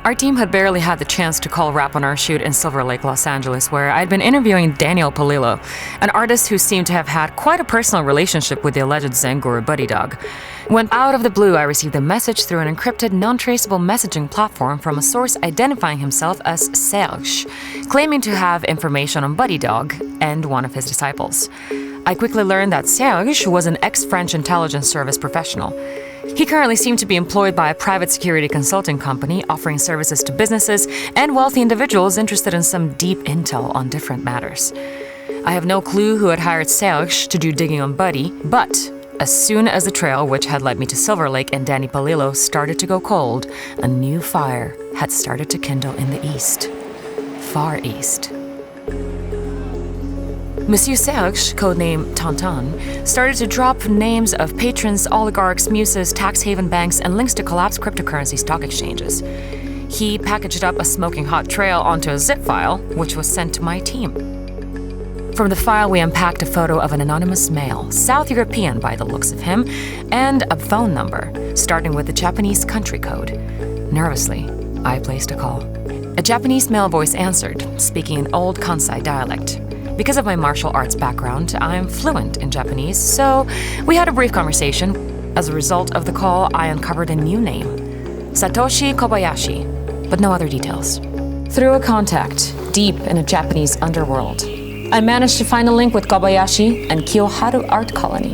Our team had barely had the chance to call wrap on our shoot in Silver Lake, Los Angeles, where I'd been interviewing Daniel Polillo, an artist who seemed to have had quite a personal relationship with the alleged Zen guru Buddy Dog. When out of the blue, I received a message through an encrypted, non-traceable messaging platform from a source identifying himself as Serge, claiming to have information on Buddy Dog and one of his disciples. I quickly learned that Serge was an ex-French intelligence service professional. He currently seemed to be employed by a private security consulting company offering services to businesses and wealthy individuals interested in some deep intel on different matters. I have no clue who had hired Serge to do digging on Buddy, but as soon as the trail which had led me to Silver Lake and Danny Polillo started to go cold, a new fire had started to kindle in the east. Far east. Monsieur Serge, codename Tantan, started to drop names of patrons, oligarchs, muses, tax haven banks, and links to collapsed cryptocurrency stock exchanges. He packaged up a smoking hot trail onto a zip file, which was sent to my team. From the file, we unpacked a photo of an anonymous male, South European by the looks of him, and a phone number, starting with the Japanese country code. Nervously, I placed a call. A Japanese male voice answered, speaking in old Kansai dialect. Because of my martial arts background, I'm fluent in Japanese, so we had a brief conversation. As a result of the call, I uncovered a new name, Satoshi Kobayashi, but no other details. Through a contact deep in a Japanese underworld, I managed to find a link with Kobayashi and Kiyoharu Art Colony,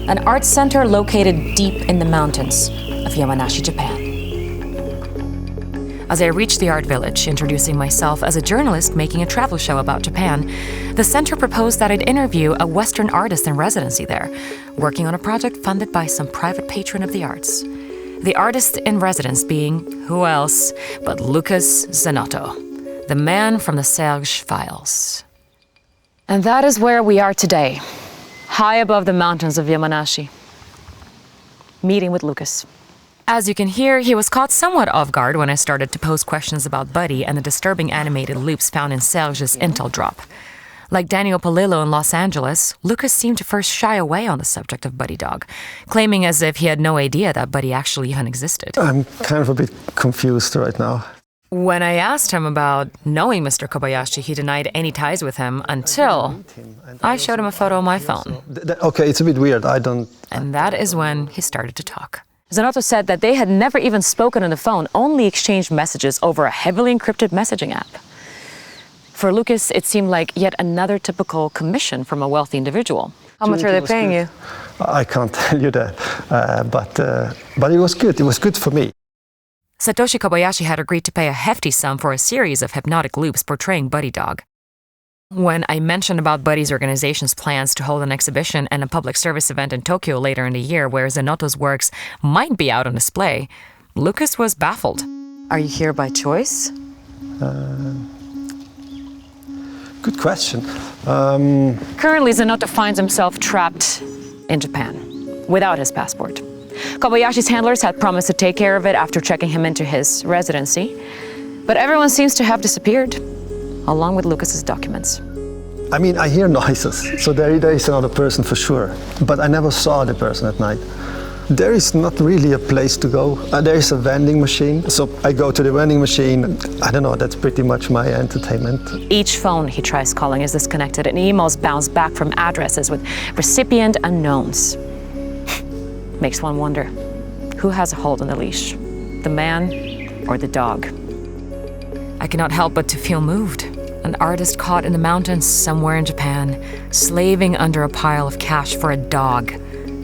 an art center located deep in the mountains of Yamanashi, Japan. As I reached the art village, introducing myself as a journalist making a travel show about Japan, the center proposed that I'd interview a Western artist in residency there, working on a project funded by some private patron of the arts. The artist in residence being, who else but Lucas Zanotto, the man from the Serge files. And that is where we are today, high above the mountains of Yamanashi, meeting with Lucas. As you can hear, he was caught somewhat off guard when I started to pose questions about Buddy and the disturbing animated loops found in Serge's intel drop. Like Daniel Polillo in Los Angeles, Lucas seemed to first shy away on the subject of Buddy Dog, claiming as if he had no idea that Buddy actually even existed. I'm kind of a bit confused right now. When I asked him about knowing Mr. Kobayashi, he denied any ties with him until I showed him a photo on my phone. Okay, it's a bit weird. And that is when he started to talk. Zanotto said that they had never even spoken on the phone, only exchanged messages over a heavily encrypted messaging app. For Lucas, it seemed like yet another typical commission from a wealthy individual. How much are they paying you? I can't tell you that, but it was good. It was good for me. Satoshi Kobayashi had agreed to pay a hefty sum for a series of hypnotic loops portraying Buddy Dog. When I mentioned about Buddy's organization's plans to hold an exhibition and a public service event in Tokyo later in the year where Zanotto's works might be out on display, Lucas was baffled. Are you here by choice? Good question. Currently, Zanotto finds himself trapped in Japan without his passport. Kobayashi's handlers had promised to take care of it after checking him into his residency, but everyone seems to have disappeared, along with Lucas's documents. I mean, I hear noises, so there is another person for sure, but I never saw the person at night. There is not really a place to go. There is a vending machine, so I go to the vending machine. I don't know, that's pretty much my entertainment. Each phone he tries calling is disconnected, and emails bounce back from addresses with recipient unknowns. Makes one wonder, who has a hold on the leash? The man or the dog? I cannot help but to feel moved. An artist caught in the mountains somewhere in Japan, slaving under a pile of cash for a dog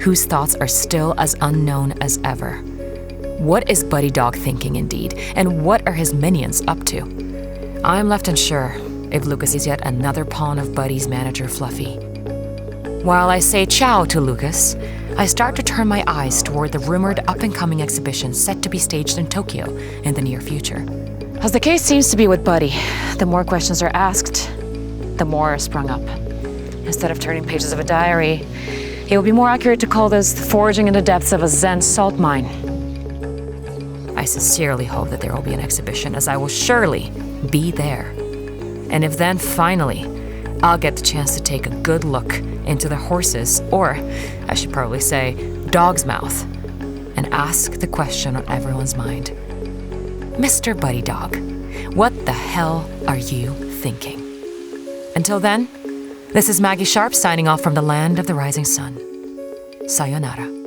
whose thoughts are still as unknown as ever. What is Buddy Dog thinking indeed, and what are his minions up to? I'm left unsure if Lucas is yet another pawn of Buddy's manager Fluffy. While I say ciao to Lucas, I start to turn my eyes toward the rumored up-and-coming exhibition set to be staged in Tokyo in the near future. As the case seems to be with Buddy, the more questions are asked, the more are sprung up. Instead of turning pages of a diary, it would be more accurate to call this the foraging in the depths of a Zen salt mine. I sincerely hope that there will be an exhibition, as I will surely be there. And if then, finally, I'll get the chance to take a good look into the horse's, or I should probably say, dog's mouth, and ask the question on everyone's mind. Mr. Buddy Dog, what the hell are you thinking? Until then, this is Maggie Sharp signing off from the land of the rising sun. Sayonara.